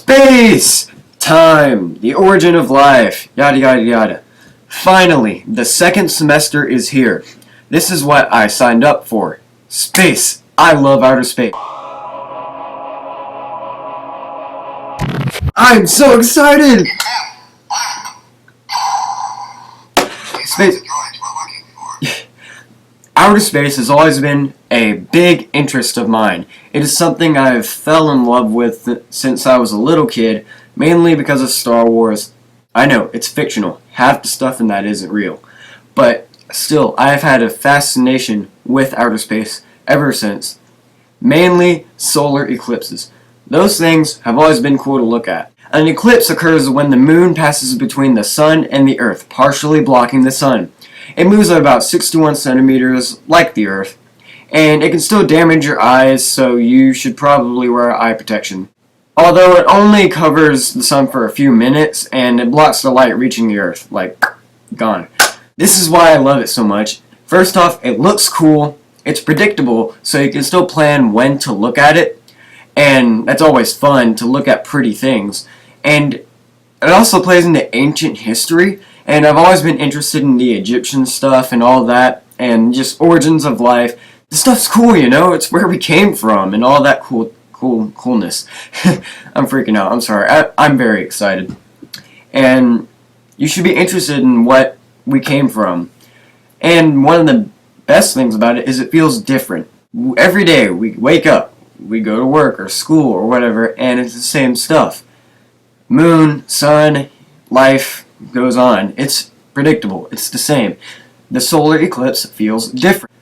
Space! Time! The origin of life! Yada yada yada. Finally, the second semester is here. This is what I signed up for. Space! I love outer space. I'm so excited! Space. Outer space has always been a big interest of mine. It is something I've fell in love with since I was a little kid, mainly because of Star Wars. I know, it's fictional. Half the stuff in that isn't real. But still, I have had a fascination with outer space ever since. Mainly solar eclipses. Those things have always been cool to look at. An eclipse occurs when the moon passes between the sun and the earth, partially blocking the sun. It moves at about 61 centimeters, like the earth, and it can still damage your eyes, so you should probably wear eye protection. Although it only covers the sun for a few minutes, and it blocks the light reaching the earth, like, gone. This is why I love it so much. First off, it looks cool, it's predictable, so you can still plan when to look at it, and that's always fun to look at pretty things. And it also plays into ancient history, and I've always been interested in the Egyptian stuff and all that, and just origins of life. The stuff's cool, you know, it's where we came from, and all that coolness. I'm freaking out, I'm sorry, I'm very excited. And you should be interested in what we came from. And one of the best things about it is it feels different. Every day we wake up, we go to work or school or whatever, and it's the same stuff. Moon, sun, life goes on. It's predictable. It's the same. The solar eclipse feels different.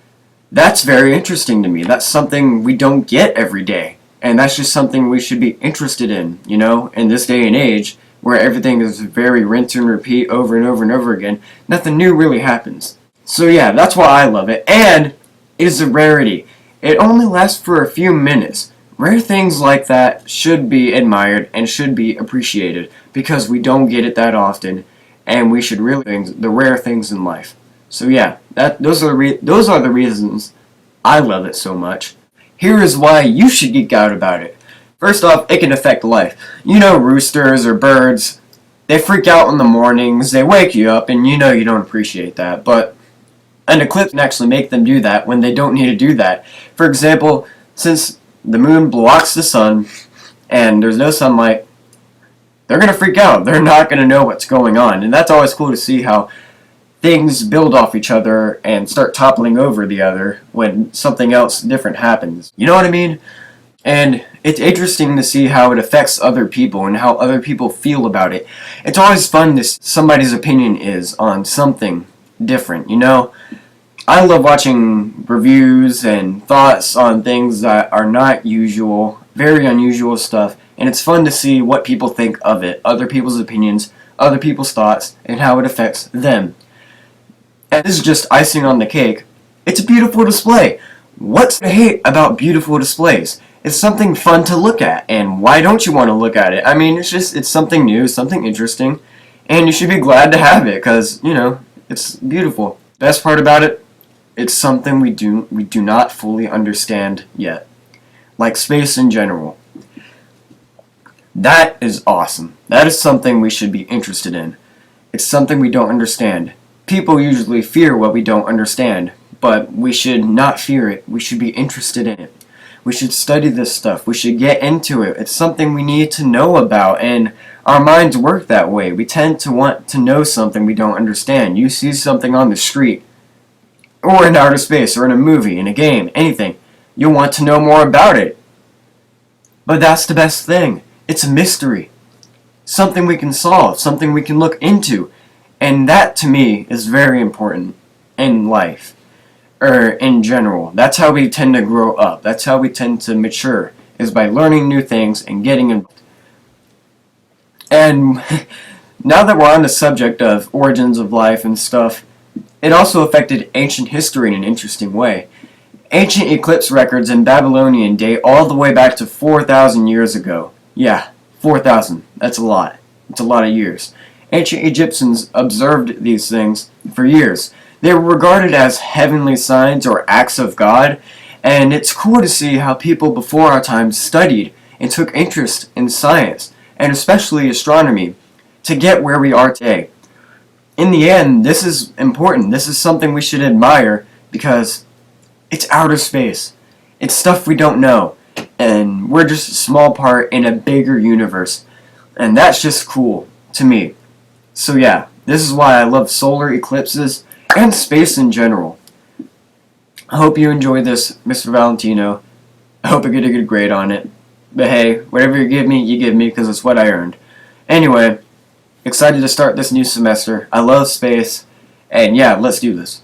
That's very interesting to me. That's something we don't get every day. And that's just something we should be interested in, you know, in this day and age where everything is very rinse and repeat over and over and over again. Nothing new really happens. So yeah, that's why I love it. And it is a rarity. It only lasts for a few minutes. Rare things like that should be admired and should be appreciated because we don't get it that often, and we should really the rare things in life. So yeah, those are the reasons I love it so much. Here is why you should geek out about it. First off, it can affect life. You know, roosters or birds, they freak out in the mornings, they wake you up, and you know you don't appreciate that, but an eclipse can actually make them do that when they don't need to do that. For example, since the moon blocks the sun and there's no sunlight, they're going to freak out. They're not going to know what's going on. And that's always cool to see how things build off each other and start toppling over the other when something else different happens. You know what I mean? And it's interesting to see how it affects other people and how other people feel about it. It's always fun to see somebody's opinion is on something different, you know? I love watching reviews and thoughts on things that are not usual, very unusual stuff, and it's fun to see what people think of it, other people's opinions, other people's thoughts, and how it affects them. And this is just icing on the cake. It's a beautiful display. What's to hate about beautiful displays? It's something fun to look at, and why don't you want to look at it? I mean, it's something new, something interesting, and you should be glad to have it, because, you know, it's beautiful. Best part about it, it's something we do not fully understand yet. Like space in general. That is awesome. That is something we should be interested in. It's something we don't understand. People usually fear what we don't understand, but we should not fear it. We should be interested in it. We should study this stuff. We should get into it. It's something we need to know about, and our minds work that way. We tend to want to know something we don't understand. You see something on the street, or in outer space, or in a movie, in a game, anything. You'll want to know more about it. But that's the best thing. It's a mystery. Something we can solve, something we can look into. And that, to me, is very important in life. Or in general. That's how we tend to grow up. That's how we tend to mature, is by learning new things and getting involved. And now that we're on the subject of origins of life and stuff, it also affected ancient history in an interesting way. Ancient eclipse records in Babylonian date all the way back to 4,000 years ago. Yeah, 4,000. That's a lot. It's a lot of years. Ancient Egyptians observed these things for years. They were regarded as heavenly signs or acts of God, and it's cool to see how people before our time studied and took interest in science. and especially astronomy, to get where we are today. In the end, this is important. This is something we should admire because it's outer space. It's stuff we don't know, and we're just a small part in a bigger universe, and that's just cool to me. So yeah, this is why I love solar eclipses and space in general. I hope you enjoyed this, Mr. Valentino. I hope I get a good grade on it. But hey, whatever you give me because it's what I earned. Anyway, excited to start this new semester. I love space, and yeah, let's do this.